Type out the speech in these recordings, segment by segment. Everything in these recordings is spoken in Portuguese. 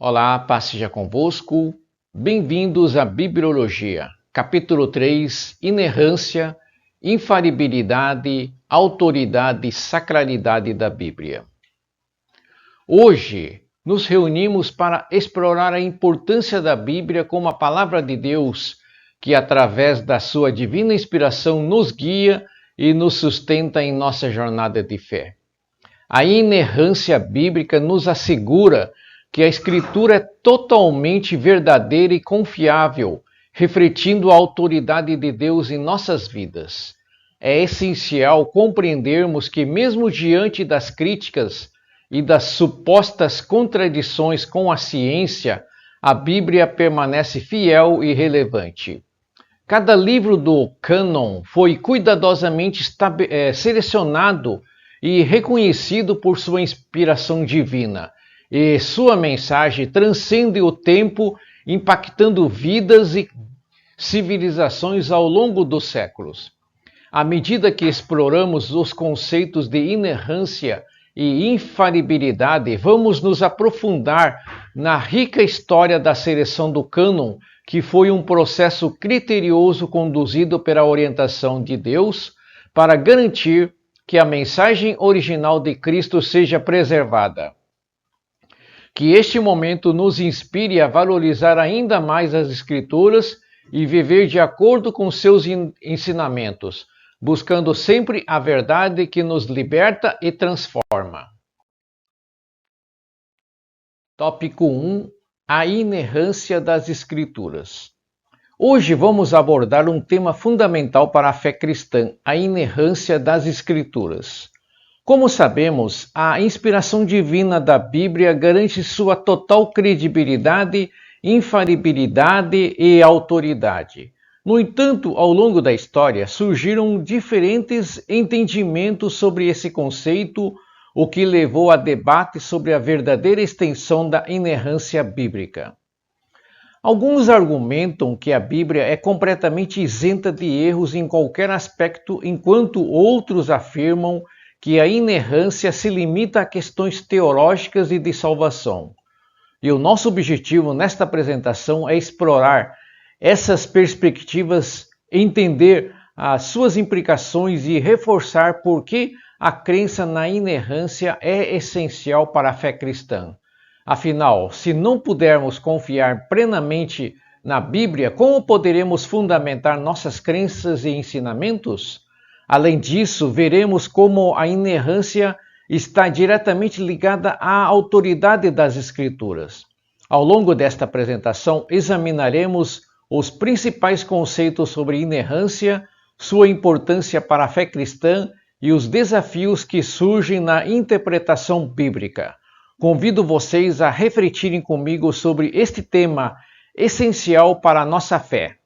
Olá, paz seja convosco. Bem-vindos à Bibliologia, capítulo 3, Inerrância, Infalibilidade, Autoridade e Sacralidade da Bíblia. Hoje, nos reunimos para explorar a importância da Bíblia como a Palavra de Deus, que através da sua divina inspiração nos guia e nos sustenta em nossa jornada de fé. A inerrância bíblica nos assegura que a Escritura é totalmente verdadeira e confiável, refletindo a autoridade de Deus em nossas vidas. É essencial compreendermos que, mesmo diante das críticas e das supostas contradições com a ciência, a Bíblia permanece fiel e relevante. Cada livro do cânon foi cuidadosamente selecionado e reconhecido por sua inspiração divina, e sua mensagem transcende o tempo, impactando vidas e civilizações ao longo dos séculos. À medida que exploramos os conceitos de inerrância e infalibilidade, vamos nos aprofundar na rica história da seleção do cânon, que foi um processo criterioso conduzido pela orientação de Deus para garantir que a mensagem original de Cristo seja preservada. Que este momento nos inspire a valorizar ainda mais as Escrituras e viver de acordo com seus ensinamentos, buscando sempre a verdade que nos liberta e transforma. Tópico 1. A inerrância das Escrituras. Hoje vamos abordar um tema fundamental para a fé cristã, a inerrância das Escrituras. Como sabemos, a inspiração divina da Bíblia garante sua total credibilidade, infalibilidade e autoridade. No entanto, ao longo da história, surgiram diferentes entendimentos sobre esse conceito, o que levou a debate sobre a verdadeira extensão da inerrância bíblica. Alguns argumentam que a Bíblia é completamente isenta de erros em qualquer aspecto, enquanto outros afirmam que a inerrância se limita a questões teológicas e de salvação. E o nosso objetivo nesta apresentação é explorar essas perspectivas, entender as suas implicações e reforçar por que a crença na inerrância é essencial para a fé cristã. Afinal, se não pudermos confiar plenamente na Bíblia, como poderemos fundamentar nossas crenças e ensinamentos? Além disso, veremos como a inerrância está diretamente ligada à autoridade das Escrituras. Ao longo desta apresentação, examinaremos os principais conceitos sobre inerrância, sua importância para a fé cristã e os desafios que surgem na interpretação bíblica. Convido vocês a refletirem comigo sobre este tema essencial para a nossa fé.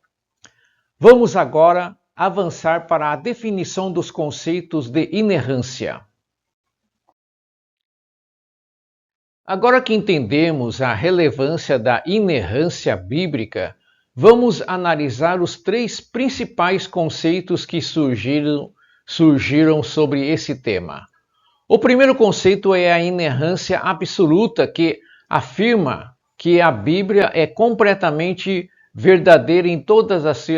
Vamos agora avançar para a definição dos conceitos de inerrância. Agora que entendemos a relevância da inerrância bíblica, vamos analisar os três principais conceitos que surgiram sobre esse tema. O primeiro conceito é a inerrância absoluta, que afirma que a Bíblia é completamente verdadeira em todas as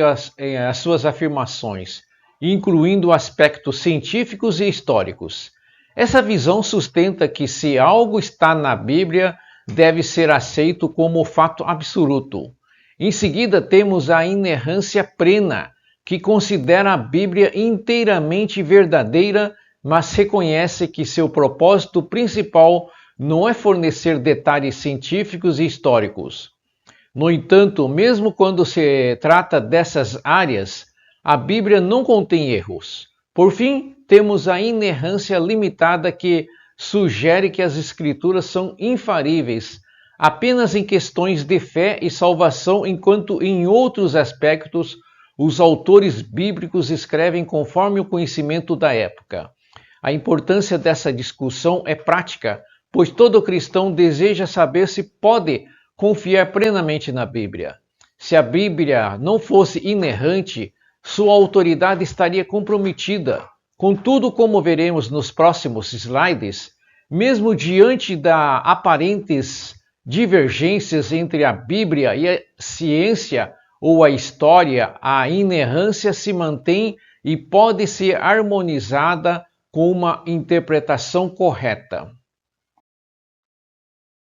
suas afirmações, incluindo aspectos científicos e históricos. Essa visão sustenta que se algo está na Bíblia, deve ser aceito como fato absoluto. Em seguida, temos a inerrância plena, que considera a Bíblia inteiramente verdadeira, mas reconhece que seu propósito principal não é fornecer detalhes científicos e históricos. No entanto, mesmo quando se trata dessas áreas, a Bíblia não contém erros. Por fim, temos a inerrância limitada, que sugere que as Escrituras são infalíveis apenas em questões de fé e salvação, enquanto em outros aspectos os autores bíblicos escrevem conforme o conhecimento da época. A importância dessa discussão é prática, pois todo cristão deseja saber se pode confiar plenamente na Bíblia. Se a Bíblia não fosse inerrante, sua autoridade estaria comprometida. Contudo, como veremos nos próximos slides, mesmo diante da aparentes divergências entre a Bíblia e a ciência ou a história, a inerrância se mantém e pode ser harmonizada com uma interpretação correta.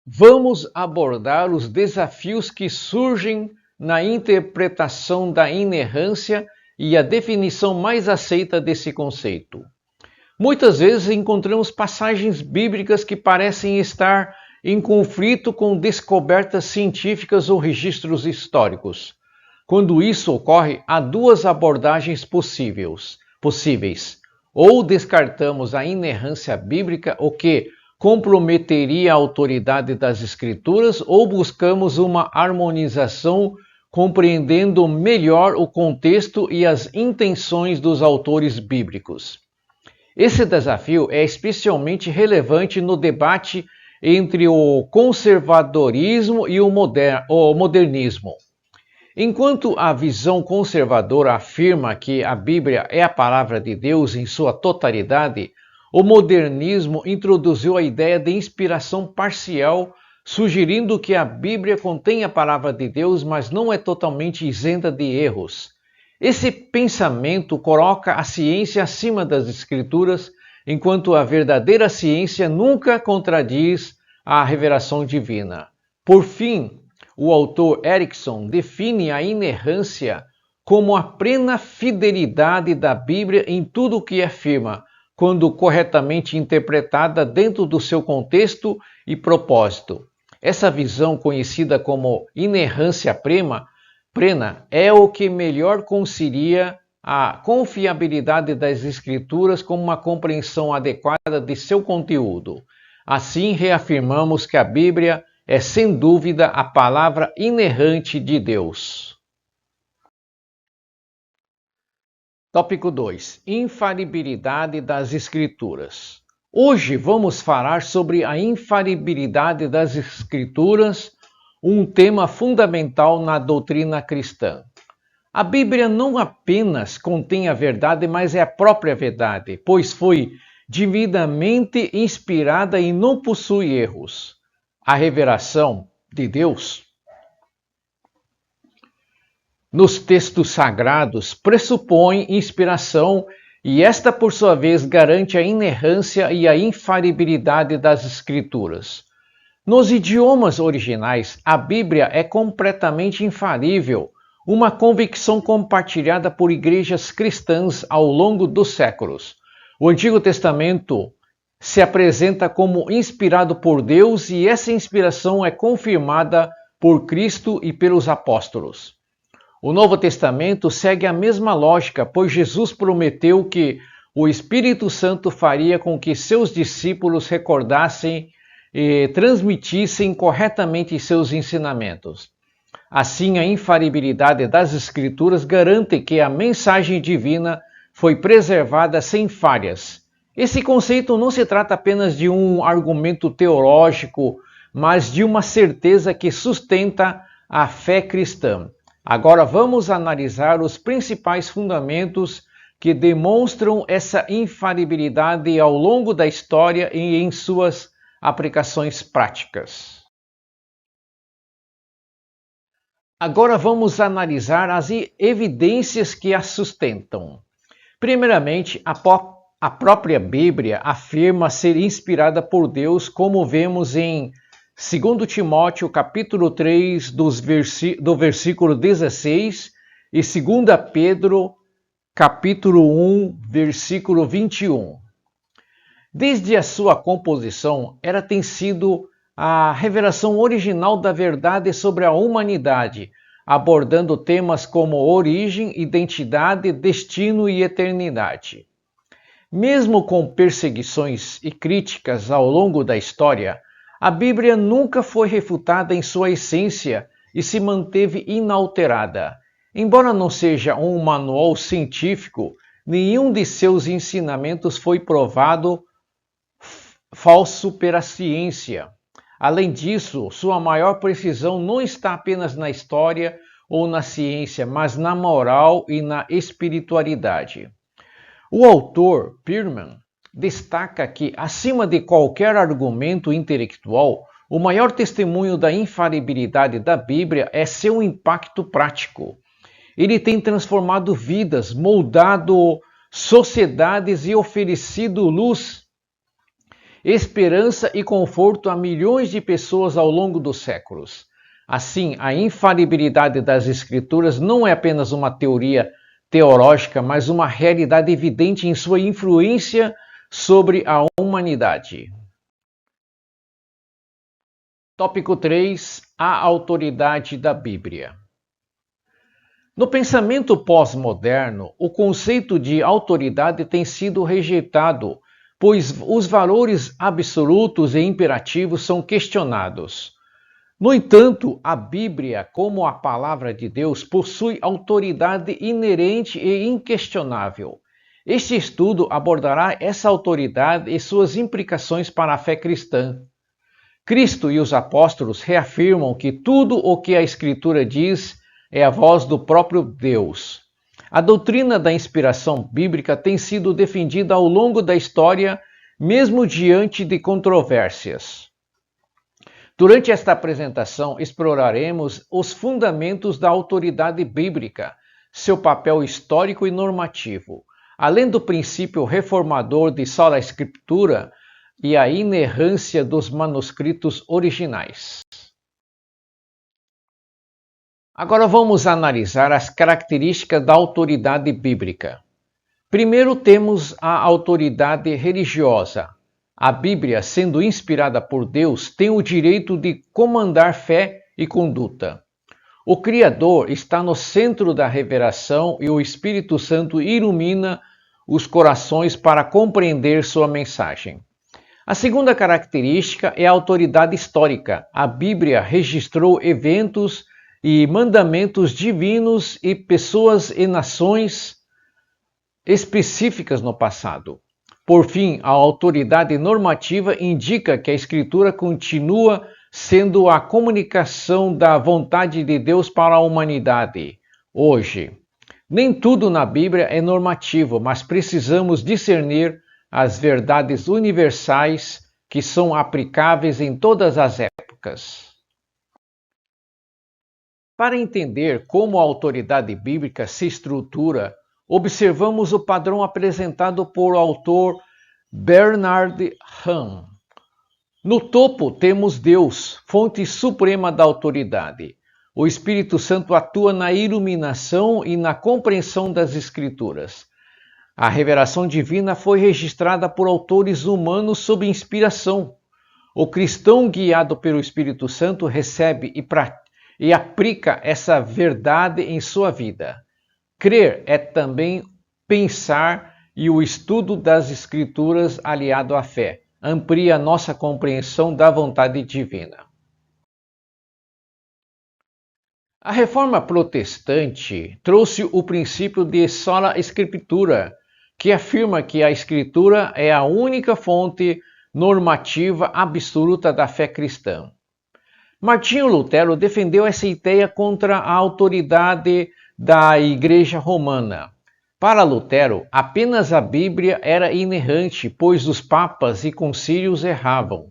Vamos abordar os desafios que surgem na interpretação da inerrância e a definição mais aceita desse conceito. Muitas vezes encontramos passagens bíblicas que parecem estar em conflito com descobertas científicas ou registros históricos. Quando isso ocorre, há duas abordagens possíveis. Ou descartamos a inerrância bíblica, o que comprometeria a autoridade das Escrituras, ou buscamos uma harmonização compreendendo melhor o contexto e as intenções dos autores bíblicos. Esse desafio é especialmente relevante no debate entre o conservadorismo e o modernismo. Enquanto a visão conservadora afirma que a Bíblia é a palavra de Deus em sua totalidade, o modernismo introduziu a ideia de inspiração parcial, sugerindo que a Bíblia contém a palavra de Deus, mas não é totalmente isenta de erros. Esse pensamento coloca a ciência acima das Escrituras, enquanto a verdadeira ciência nunca contradiz a revelação divina. Por fim, o autor Erickson define a inerrância como a plena fidelidade da Bíblia em tudo o que afirma, quando corretamente interpretada dentro do seu contexto e propósito. Essa visão, conhecida como inerrância plena, é o que melhor concilia a confiabilidade das Escrituras com uma compreensão adequada de seu conteúdo. Assim, reafirmamos que a Bíblia é, sem dúvida, a palavra inerrante de Deus. Tópico 2. Infalibilidade das Escrituras. Hoje vamos falar sobre a infalibilidade das Escrituras, um tema fundamental na doutrina cristã. A Bíblia não apenas contém a verdade, mas é a própria verdade, pois foi divinamente inspirada e não possui erros. A revelação de Deus nos textos sagrados pressupõe inspiração e esta, por sua vez, garante a inerrância e a infalibilidade das Escrituras. Nos idiomas originais, a Bíblia é completamente infalível, uma convicção compartilhada por igrejas cristãs ao longo dos séculos. O Antigo Testamento se apresenta como inspirado por Deus e essa inspiração é confirmada por Cristo e pelos apóstolos. O Novo Testamento segue a mesma lógica, pois Jesus prometeu que o Espírito Santo faria com que seus discípulos recordassem e transmitissem corretamente seus ensinamentos. Assim, a infalibilidade das Escrituras garante que a mensagem divina foi preservada sem falhas. Esse conceito não se trata apenas de um argumento teológico, mas de uma certeza que sustenta a fé cristã. Agora vamos analisar os principais fundamentos que demonstram essa infalibilidade ao longo da história e em suas aplicações práticas. Agora vamos analisar as evidências que a sustentam. Primeiramente, a própria Bíblia afirma ser inspirada por Deus, como vemos em 2 Timóteo capítulo 3, do versículo 16 e 2 Pedro capítulo 1, versículo 21. Desde a sua composição, ela tem sido a revelação original da verdade sobre a humanidade, abordando temas como origem, identidade, destino e eternidade. Mesmo com perseguições e críticas ao longo da história, a Bíblia nunca foi refutada em sua essência e se manteve inalterada. Embora não seja um manual científico, nenhum de seus ensinamentos foi provado falso pela ciência. Além disso, sua maior precisão não está apenas na história ou na ciência, mas na moral e na espiritualidade. O autor Pearman destaca que, acima de qualquer argumento intelectual, O maior testemunho da infalibilidade da Bíblia é seu impacto prático. Ele tem transformado vidas, moldado sociedades e oferecido luz, esperança e conforto a milhões de pessoas ao longo dos séculos. Assim, a infalibilidade das Escrituras não é apenas uma teoria teológica, mas uma realidade evidente em sua influência sobre a humanidade. Tópico 3. A autoridade da Bíblia. No pensamento pós-moderno, o conceito de autoridade tem sido rejeitado, pois os valores absolutos e imperativos são questionados. No entanto, a Bíblia, como a palavra de Deus, possui autoridade inerente e inquestionável. Este estudo abordará essa autoridade e suas implicações para a fé cristã. Cristo e os apóstolos reafirmam que tudo o que a Escritura diz é a voz do próprio Deus. A doutrina da inspiração bíblica tem sido defendida ao longo da história, mesmo diante de controvérsias. Durante esta apresentação, exploraremos os fundamentos da autoridade bíblica, seu papel histórico e normativo, além do princípio reformador de sola escritura e a inerrância dos manuscritos originais. Agora vamos analisar as características da autoridade bíblica. Primeiro temos a autoridade religiosa. A Bíblia, sendo inspirada por Deus, tem o direito de comandar fé e conduta. O Criador está no centro da revelação e o Espírito Santo ilumina os corações para compreender sua mensagem. A segunda característica é a autoridade histórica. A Bíblia registrou eventos e mandamentos divinos e pessoas e nações específicas no passado. Por fim, a autoridade normativa indica que a Escritura continua sendo a comunicação da vontade de Deus para a humanidade. Hoje, nem tudo na Bíblia é normativo, mas precisamos discernir as verdades universais que são aplicáveis em todas as épocas. Para entender como a autoridade bíblica se estrutura, observamos o padrão apresentado por autor Bernard Hahn. No topo temos Deus, fonte suprema da autoridade. O Espírito Santo atua na iluminação e na compreensão das Escrituras. A revelação divina foi registrada por autores humanos sob inspiração. O cristão guiado pelo Espírito Santo recebe e aplica essa verdade em sua vida. Crer é também pensar, e o estudo das Escrituras aliado à fé amplia nossa compreensão da vontade divina. A Reforma Protestante trouxe o princípio de sola escritura, que afirma que a Escritura é a única fonte normativa absoluta da fé cristã. Martinho Lutero defendeu essa ideia contra a autoridade da Igreja Romana. Para Lutero, apenas a Bíblia era inerrante, pois os papas e concílios erravam.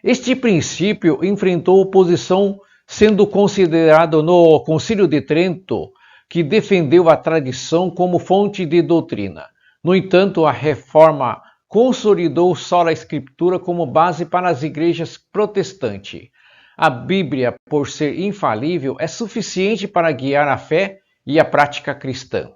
Este princípio enfrentou oposição, sendo considerado no Concílio de Trento, que defendeu a tradição como fonte de doutrina. No entanto, a Reforma consolidou sola Escritura como base para as igrejas protestantes. A Bíblia, por ser infalível, é suficiente para guiar a fé e a prática cristã.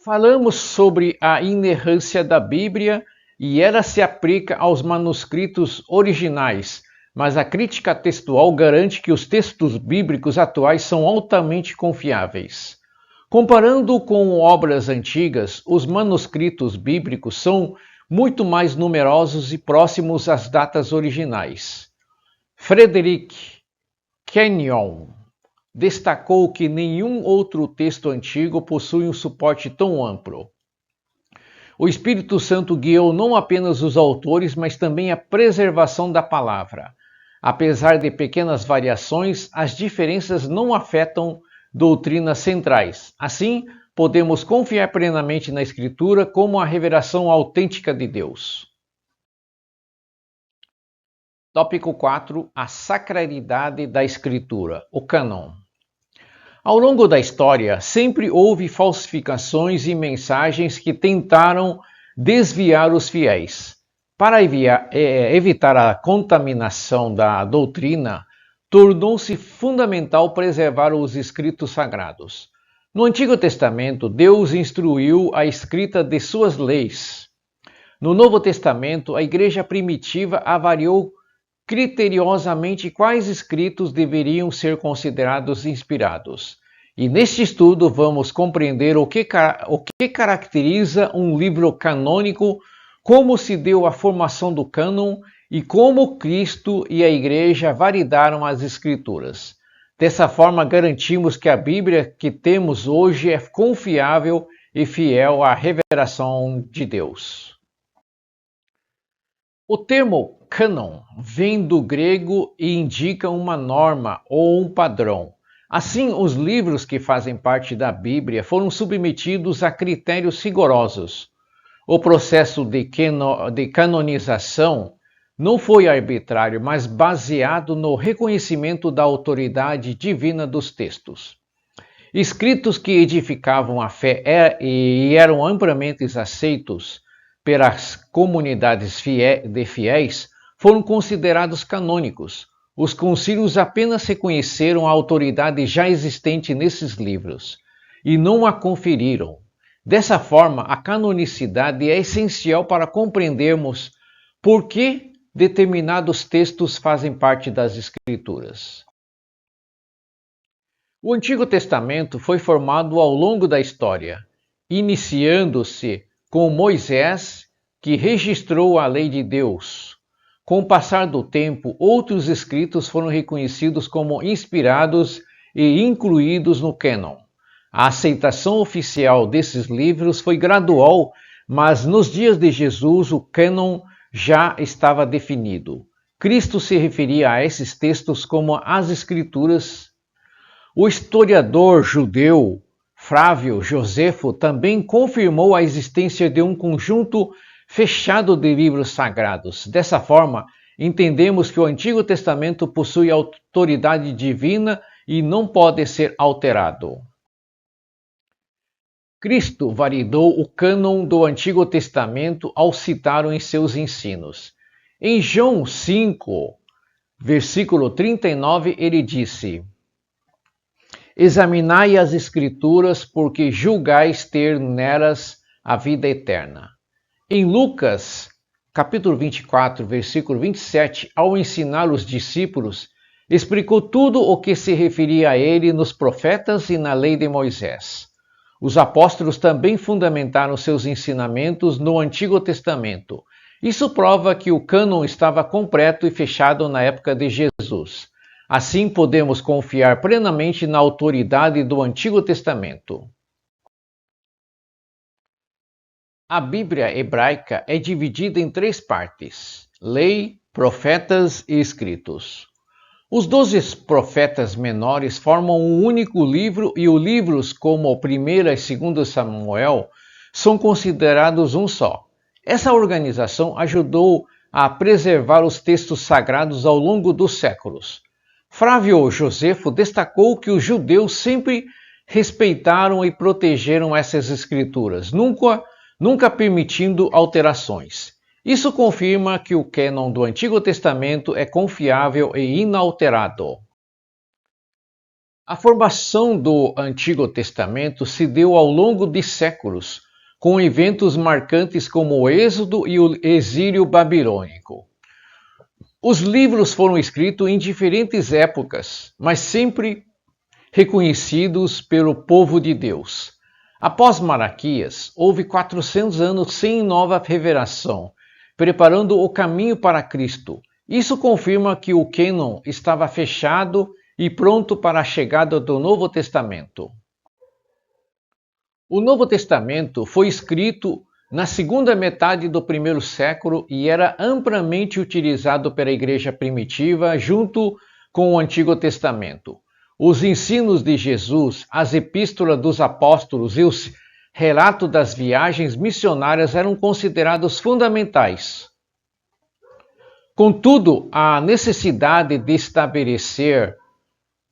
Falamos sobre a inerrância da Bíblia e ela se aplica aos manuscritos originais, mas a crítica textual garante que os textos bíblicos atuais são altamente confiáveis. Comparando com obras antigas, os manuscritos bíblicos são muito mais numerosos e próximos às datas originais. Frederick Kenyon destacou que nenhum outro texto antigo possui um suporte tão amplo. O Espírito Santo guiou não apenas os autores, mas também a preservação da palavra. Apesar de pequenas variações, as diferenças não afetam doutrinas centrais. Assim, podemos confiar plenamente na Escritura como a revelação autêntica de Deus. Tópico 4. A sacralidade da Escritura, o cânon. Ao longo da história, sempre houve falsificações e mensagens que tentaram desviar os fiéis. Para evitar a contaminação da doutrina, tornou-se fundamental preservar os escritos sagrados. No Antigo Testamento, Deus instruiu a escrita de suas leis. No Novo Testamento, a Igreja primitiva avaliou criteriosamente quais escritos deveriam ser considerados inspirados. E neste estudo vamos compreender o que caracteriza um livro canônico, como se deu a formação do cânon e como Cristo e a Igreja validaram as Escrituras. Dessa forma, garantimos que a Bíblia que temos hoje é confiável e fiel à revelação de Deus. O termo cânon vem do grego e indica uma norma ou um padrão. Assim, os livros que fazem parte da Bíblia foram submetidos a critérios rigorosos. O processo de canonização não foi arbitrário, mas baseado no reconhecimento da autoridade divina dos textos. Escritos que edificavam a fé e eram amplamente aceitos pelas comunidades de fiéis foram considerados canônicos. Os concílios apenas reconheceram a autoridade já existente nesses livros e não a conferiram. Dessa forma, a canonicidade é essencial para compreendermos por que determinados textos fazem parte das Escrituras. O Antigo Testamento foi formado ao longo da história, iniciando-se com Moisés, que registrou a lei de Deus. Com o passar do tempo, outros escritos foram reconhecidos como inspirados e incluídos no cânon. A aceitação oficial desses livros foi gradual, mas nos dias de Jesus o cânon já estava definido. Cristo se referia a esses textos como as Escrituras. O historiador judeu Flávio Josefo também confirmou a existência de um conjunto fechado de livros sagrados. Dessa forma, entendemos que o Antigo Testamento possui autoridade divina e não pode ser alterado. Cristo validou o cânon do Antigo Testamento ao citar em seus ensinos. Em João 5, versículo 39, ele disse: Examinai as Escrituras, porque julgais ter nelas a vida eterna. Em Lucas, capítulo 24, versículo 27, ao ensinar os discípulos, explicou tudo o que se referia a ele nos profetas e na lei de Moisés. Os apóstolos também fundamentaram seus ensinamentos no Antigo Testamento. Isso prova que o cânon estava completo e fechado na época de Jesus. Assim, podemos confiar plenamente na autoridade do Antigo Testamento. A Bíblia hebraica é dividida em 3 partes: lei, profetas e escritos. Os 12 profetas menores formam um único livro e os livros como 1º e 2º Samuel são considerados um só. Essa organização ajudou a preservar os textos sagrados ao longo dos séculos. Flávio Josefo destacou que os judeus sempre respeitaram e protegeram essas escrituras, nunca permitindo alterações. Isso confirma que o cânon do Antigo Testamento é confiável e inalterado. A formação do Antigo Testamento se deu ao longo de séculos, com eventos marcantes como o Êxodo e o exílio babilônico. Os livros foram escritos em diferentes épocas, mas sempre reconhecidos pelo povo de Deus. Após Malaquias, houve 400 anos sem nova revelação, preparando o caminho para Cristo. Isso confirma que o cânon estava fechado e pronto para a chegada do Novo Testamento. O Novo Testamento foi escrito na segunda metade do 1º século e era amplamente utilizado pela Igreja primitiva junto com o Antigo Testamento. Os ensinos de Jesus, as epístolas dos apóstolos e os relatos das viagens missionárias eram considerados fundamentais. Contudo, a necessidade de estabelecer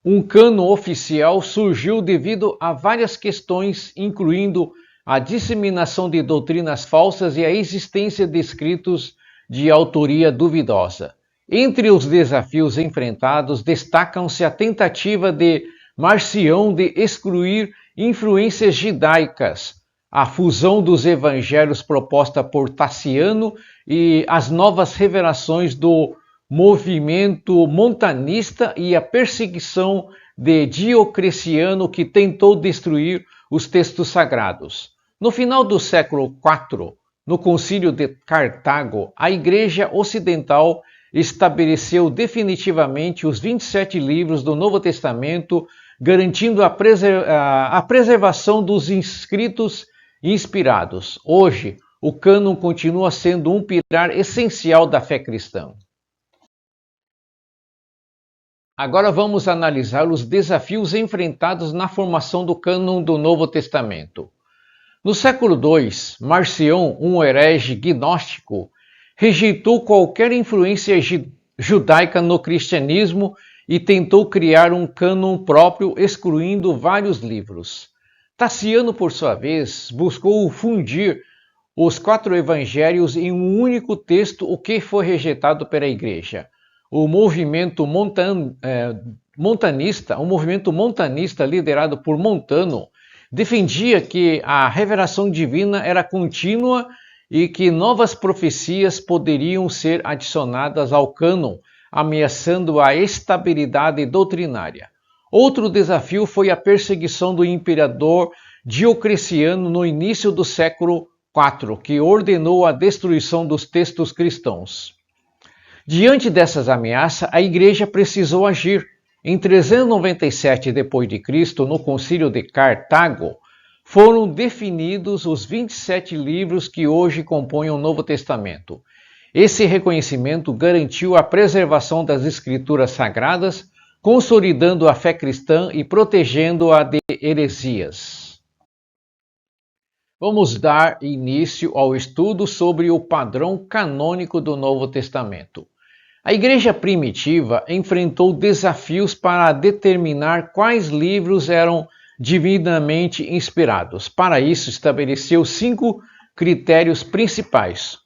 um cânon oficial surgiu devido a várias questões, incluindo a disseminação de doutrinas falsas e a existência de escritos de autoria duvidosa. Entre os desafios enfrentados, destacam-se a tentativa de Marcião de excluir influências judaicas, a fusão dos evangelhos proposta por Taciano e as novas revelações do movimento montanista e a perseguição de Diocleciano, que tentou destruir os textos sagrados. No final do século IV, no Concílio de Cartago, a Igreja Ocidental estabeleceu definitivamente os 27 livros do Novo Testamento, garantindo a preservação dos escritos inspirados. Hoje, o cânon continua sendo um pilar essencial da fé cristã. Agora vamos analisar os desafios enfrentados na formação do cânon do Novo Testamento. No século II, Marcião, um herege gnóstico, rejeitou qualquer influência judaica no cristianismo e tentou criar um cânon próprio, excluindo vários livros. Taciano, por sua vez, buscou fundir os 4 evangelhos em um único texto, o que foi rejeitado pela Igreja. O movimento montanista, liderado por Montano, defendia que a revelação divina era contínua e que novas profecias poderiam ser adicionadas ao cânon, ameaçando a estabilidade doutrinária. Outro desafio foi a perseguição do imperador Diocleciano no início do século IV, que ordenou a destruição dos textos cristãos. Diante dessas ameaças, a Igreja precisou agir. Em 397 d.C., no Concílio de Cartago, foram definidos os 27 livros que hoje compõem o Novo Testamento. Esse reconhecimento garantiu a preservação das Escrituras Sagradas, consolidando a fé cristã e protegendo-a de heresias. Vamos dar início ao estudo sobre o padrão canônico do Novo Testamento. A Igreja primitiva enfrentou desafios para determinar quais livros eram divinamente inspirados. Para isso, estabeleceu 5 critérios principais.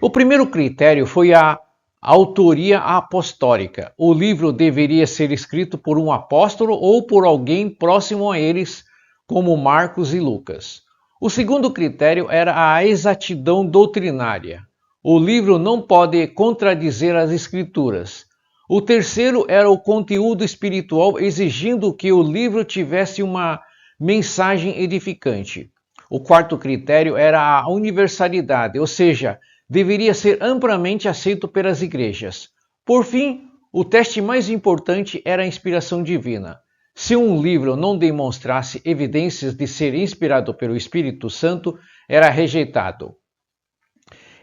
O primeiro critério foi a autoria apostólica. O livro deveria ser escrito por um apóstolo ou por alguém próximo a eles, como Marcos e Lucas. O segundo critério era a exatidão doutrinária. O livro não pode contradizer as Escrituras. O terceiro era o conteúdo espiritual, exigindo que o livro tivesse uma mensagem edificante. O quarto critério era a universalidade, ou seja, deveria ser amplamente aceito pelas igrejas. Por fim, o teste mais importante era a inspiração divina. Se um livro não demonstrasse evidências de ser inspirado pelo Espírito Santo, era rejeitado.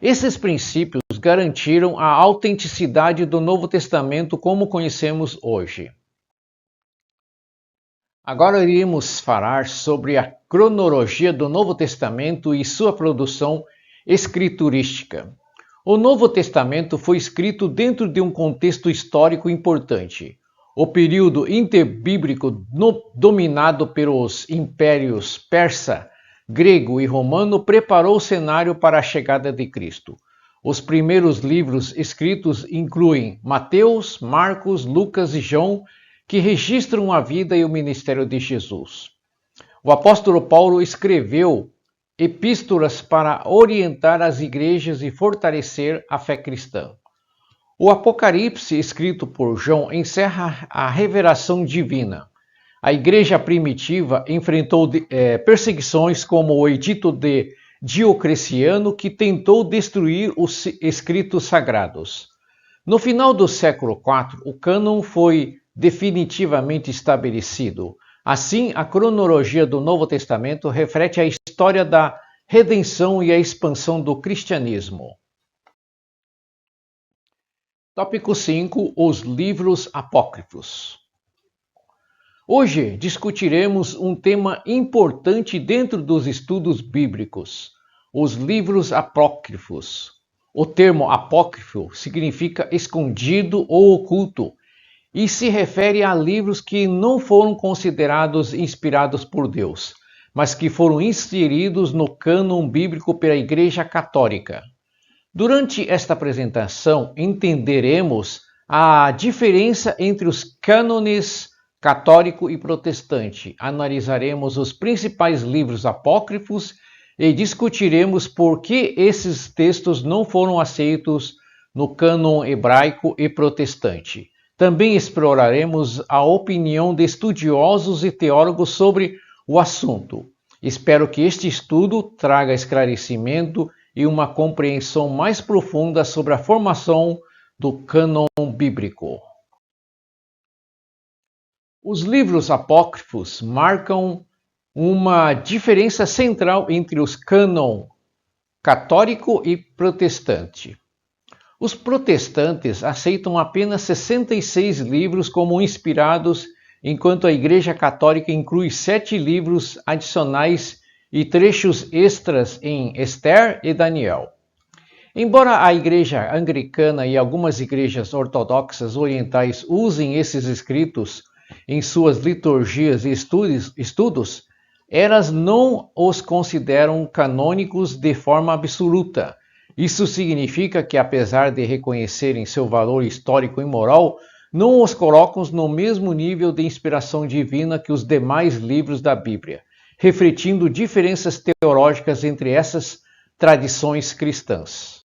Esses princípios garantiram a autenticidade do Novo Testamento como conhecemos hoje. Agora iremos falar sobre a cronologia do Novo Testamento e sua produção escriturística. O Novo Testamento foi escrito dentro de um contexto histórico importante. O período interbíblico dominado pelos impérios persa, grego e romano preparou o cenário para a chegada de Cristo. Os primeiros livros escritos incluem Mateus, Marcos, Lucas e João, que registram a vida e o ministério de Jesus. O apóstolo Paulo escreveu epístolas para orientar as igrejas e fortalecer a fé cristã. O Apocalipse, escrito por João, encerra a revelação divina. A igreja primitiva enfrentou perseguições como o edito de Diocleciano, que tentou destruir os escritos sagrados. No final do século IV, o cânon foi definitivamente estabelecido. Assim, a cronologia do Novo Testamento reflete a história da redenção e a expansão do cristianismo. Tópico 5. Os livros apócrifos. Hoje discutiremos um tema importante dentro dos estudos bíblicos, os livros apócrifos. O termo apócrifo significa escondido ou oculto e se refere a livros que não foram considerados inspirados por Deus, mas que foram inseridos no cânon bíblico pela Igreja Católica. Durante esta apresentação, entenderemos a diferença entre os cânones católico e protestante. Analisaremos os principais livros apócrifos e discutiremos por que esses textos não foram aceitos no cânon hebraico e protestante. Também exploraremos a opinião de estudiosos e teólogos sobre o assunto. Espero que este estudo traga esclarecimento e uma compreensão mais profunda sobre a formação do cânon bíblico. Os livros apócrifos marcam uma diferença central entre os cânon católico e protestante. Os protestantes aceitam apenas 66 livros como inspirados, enquanto a Igreja Católica inclui 7 livros adicionais e trechos extras em Esther e Daniel. Embora a Igreja Anglicana e algumas igrejas ortodoxas orientais usem esses escritos em suas liturgias e estudos, elas não os consideram canônicos de forma absoluta. Isso significa que, apesar de reconhecerem seu valor histórico e moral, não os colocam no mesmo nível de inspiração divina que os demais livros da Bíblia, refletindo diferenças teológicas entre essas tradições cristãs.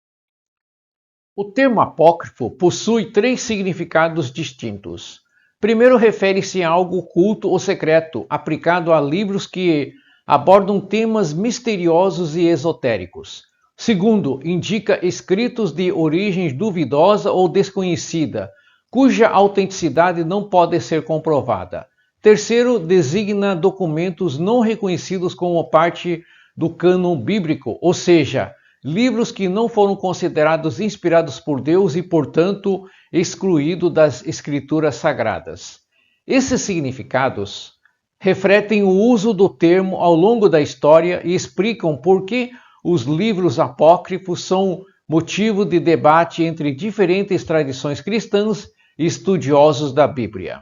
O termo apócrifo possui 3 significados distintos. Primeiro, refere-se a algo oculto ou secreto, aplicado a livros que abordam temas misteriosos e esotéricos. Segundo, indica escritos de origem duvidosa ou desconhecida, cuja autenticidade não pode ser comprovada. Terceiro, designa documentos não reconhecidos como parte do cânon bíblico, ou seja, livros que não foram considerados inspirados por Deus e, portanto, excluídos das escrituras sagradas. Esses significados refletem o uso do termo ao longo da história e explicam por que os livros apócrifos são motivo de debate entre diferentes tradições cristãs e estudiosos da Bíblia.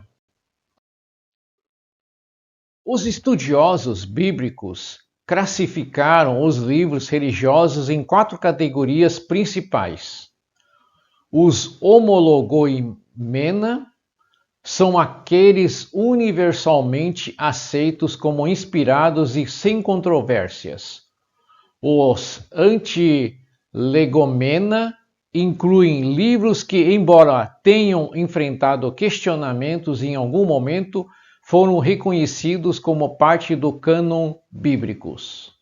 Os estudiosos bíblicos classificaram os livros religiosos em 4 categorias principais. Os homologoimena são aqueles universalmente aceitos como inspirados e sem controvérsias. Os antilegomena incluem livros que, embora tenham enfrentado questionamentos em algum momento, foram reconhecidos como parte do cânon bíblicos.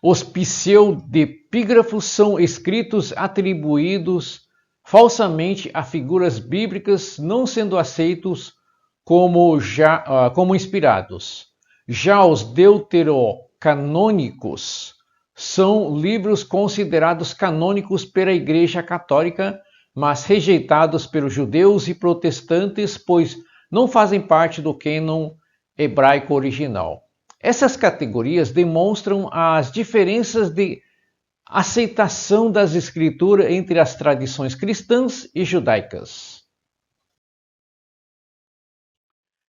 Os pseudepígrafos são escritos atribuídos falsamente a figuras bíblicas, não sendo aceitos como inspirados. Já os deuterocanônicos são livros considerados canônicos pela Igreja Católica, mas rejeitados pelos judeus e protestantes, pois não fazem parte do cânon hebraico original. Essas categorias demonstram as diferenças de aceitação das escrituras entre as tradições cristãs e judaicas.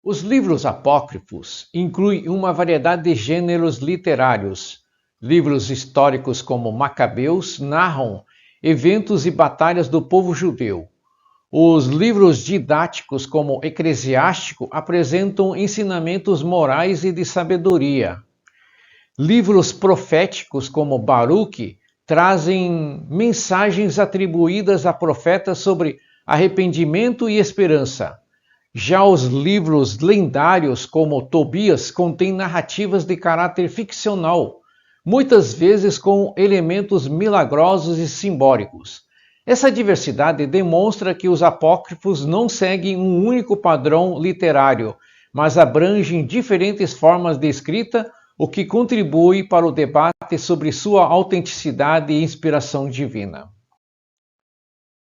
Os livros apócrifos incluem uma variedade de gêneros literários. Livros históricos como Macabeus narram eventos e batalhas do povo judeu. Os livros didáticos, como Eclesiástico, apresentam ensinamentos morais e de sabedoria. Livros proféticos, como Baruque, trazem mensagens atribuídas a profetas sobre arrependimento e esperança. Já os livros lendários, como Tobias, contêm narrativas de caráter ficcional, muitas vezes com elementos milagrosos e simbólicos. Essa diversidade demonstra que os apócrifos não seguem um único padrão literário, mas abrangem diferentes formas de escrita, o que contribui para o debate sobre sua autenticidade e inspiração divina.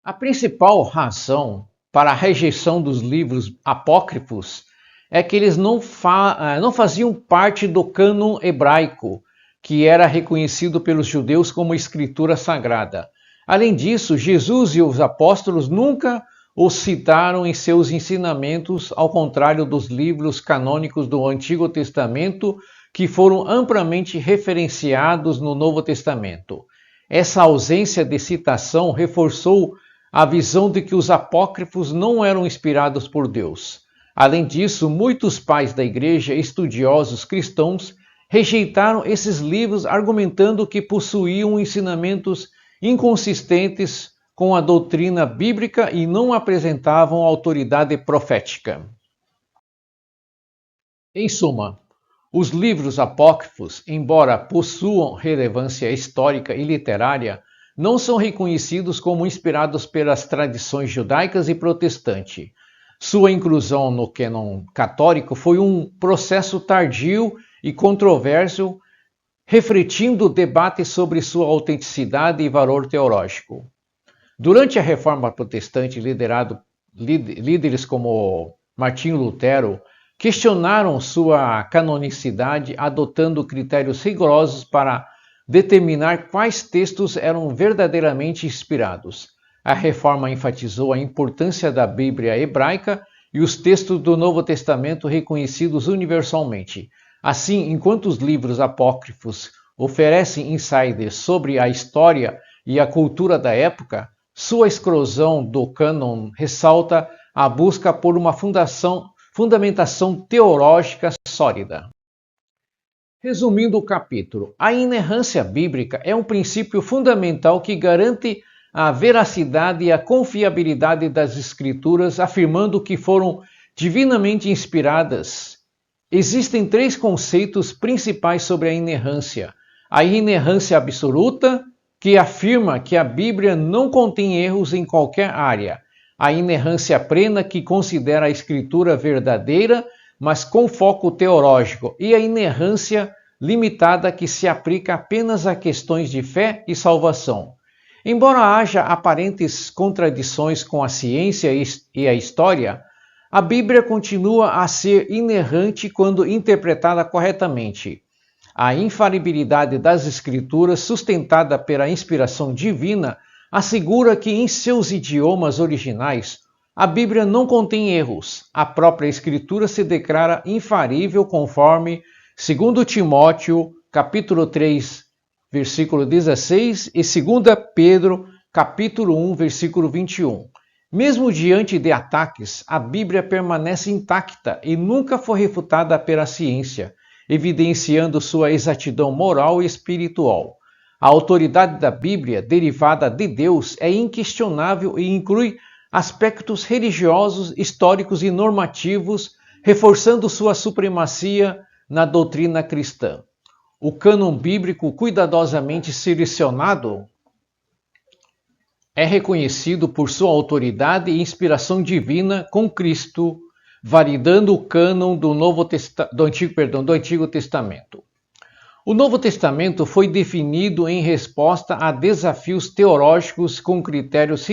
A principal razão para a rejeição dos livros apócrifos é que eles não faziam parte do cânon hebraico, que era reconhecido pelos judeus como escritura sagrada. Além disso, Jesus e os apóstolos nunca os citaram em seus ensinamentos, ao contrário dos livros canônicos do Antigo Testamento, que foram amplamente referenciados no Novo Testamento. Essa ausência de citação reforçou a visão de que os apócrifos não eram inspirados por Deus. Além disso, muitos pais da igreja, estudiosos cristãos, rejeitaram esses livros argumentando que possuíam ensinamentos inconsistentes com a doutrina bíblica e não apresentavam autoridade profética. Em suma, os livros apócrifos, embora possuam relevância histórica e literária, não são reconhecidos como inspirados pelas tradições judaicas e protestante. Sua inclusão no cânon católico foi um processo tardio e controverso, refletindo o debate sobre sua autenticidade e valor teológico. Durante a Reforma Protestante, líderes como Martinho Lutero questionaram sua canonicidade, adotando critérios rigorosos para determinar quais textos eram verdadeiramente inspirados. A Reforma enfatizou a importância da Bíblia hebraica e os textos do Novo Testamento reconhecidos universalmente. Assim, enquanto os livros apócrifos oferecem insights sobre a história e a cultura da época, sua exclusão do cânon ressalta a busca por uma fundamentação teológica sólida. Resumindo o capítulo, a inerrância bíblica é um princípio fundamental que garante a veracidade e a confiabilidade das Escrituras, afirmando que foram divinamente inspiradas. Existem três conceitos principais sobre a inerrância. A inerrância absoluta, que afirma que a Bíblia não contém erros em qualquer área. A inerrância plena, que considera a Escritura verdadeira, mas com foco teológico. E a inerrância limitada, que se aplica apenas a questões de fé e salvação. Embora haja aparentes contradições com a ciência e a história, a Bíblia continua a ser inerrante quando interpretada corretamente. A infalibilidade das Escrituras, sustentada pela inspiração divina, assegura que em seus idiomas originais, a Bíblia não contém erros. A própria Escritura se declara infalível conforme 2 Timóteo, capítulo 3, versículo 16 e 2 Pedro, capítulo 1, versículo 21. Mesmo diante de ataques, a Bíblia permanece intacta e nunca foi refutada pela ciência, evidenciando sua exatidão moral e espiritual. A autoridade da Bíblia, derivada de Deus, é inquestionável e inclui aspectos religiosos, históricos e normativos, reforçando sua supremacia na doutrina cristã. O cânon bíblico, cuidadosamente selecionado, é reconhecido por sua autoridade e inspiração divina com Cristo, validando o cânon do Antigo Testamento. O Novo Testamento foi definido em resposta a desafios teológicos com critérios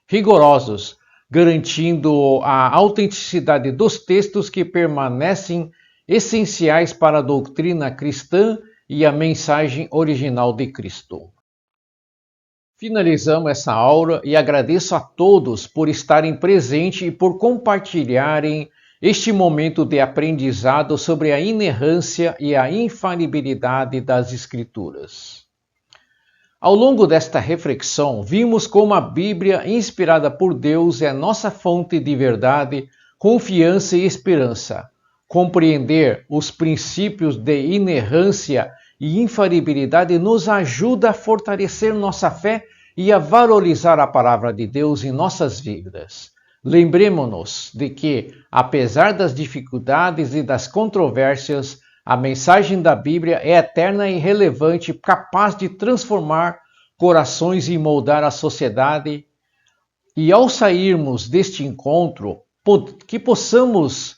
rigorosos, garantindo a autenticidade dos textos que permanecem essenciais para a doutrina cristã e a mensagem original de Cristo. Finalizamos essa aula e agradeço a todos por estarem presentes e por compartilharem este momento de aprendizado sobre a inerrância e a infalibilidade das Escrituras. Ao longo desta reflexão, vimos como a Bíblia, inspirada por Deus, é nossa fonte de verdade, confiança e esperança. Compreender os princípios de inerrância e infalibilidade nos ajuda a fortalecer nossa fé e a valorizar a palavra de Deus em nossas vidas. Lembremos-nos de que, apesar das dificuldades e das controvérsias, a mensagem da Bíblia é eterna e relevante, capaz de transformar corações e moldar a sociedade. E ao sairmos deste encontro, que possamos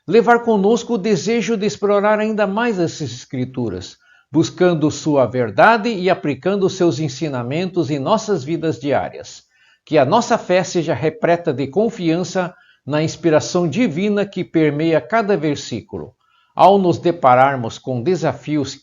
levar conosco o desejo de explorar ainda mais essas Escrituras, buscando sua verdade e aplicando seus ensinamentos em nossas vidas diárias. Que a nossa fé seja repleta de confiança na inspiração divina que permeia cada versículo. Ao nos depararmos com desafios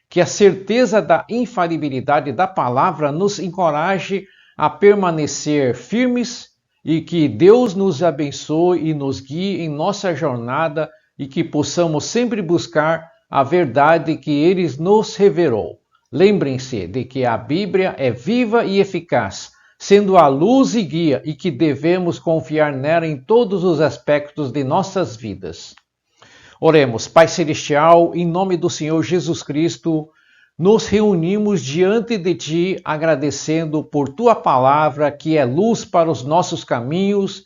que a certeza da infalibilidade da palavra nos encoraje a permanecer firmes e que Deus nos abençoe e nos guie em nossa jornada e que possamos sempre buscar a verdade que Ele nos revelou. Lembrem-se de que a Bíblia é viva e eficaz, sendo a luz e guia e que devemos confiar nela em todos os aspectos de nossas vidas. Oremos. Pai Celestial, em nome do Senhor Jesus Cristo, nos reunimos diante de Ti, agradecendo por Tua palavra, que é luz para os nossos caminhos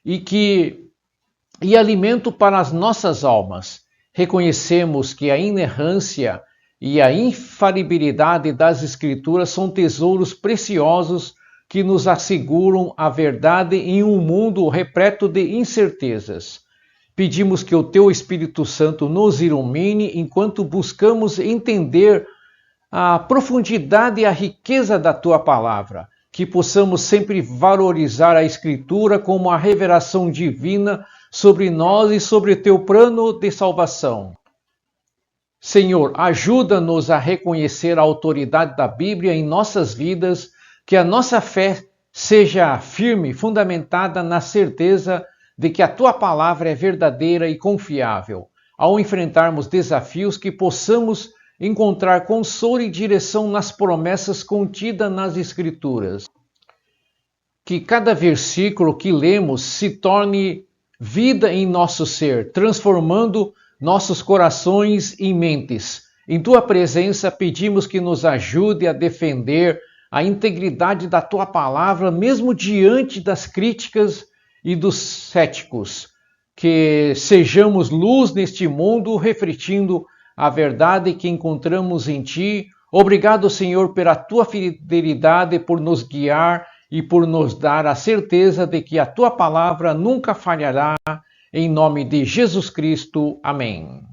e alimento para as nossas almas. Reconhecemos que a inerrância e a infalibilidade das Escrituras são tesouros preciosos que nos asseguram a verdade em um mundo repleto de incertezas. Pedimos que o Teu Espírito Santo nos ilumine enquanto buscamos entender a profundidade e a riqueza da Tua palavra, que possamos sempre valorizar a Escritura como a revelação divina sobre nós e sobre Teu plano de salvação. Senhor, ajuda-nos a reconhecer a autoridade da Bíblia em nossas vidas, que a nossa fé seja firme, fundamentada na certeza de que a Tua palavra é verdadeira e confiável. Ao enfrentarmos desafios, que possamos encontrar consolo e direção nas promessas contidas nas Escrituras. Que cada versículo que lemos se torne vida em nosso ser, transformando nossos corações e mentes. Em Tua presença, pedimos que nos ajude a defender a integridade da Tua palavra, mesmo diante das críticas e dos céticos. Que sejamos luz neste mundo, refletindo a verdade que encontramos em Ti. Obrigado, Senhor, pela Tua fidelidade, por nos guiar e por nos dar a certeza de que a Tua palavra nunca falhará. Em nome de Jesus Cristo. Amém.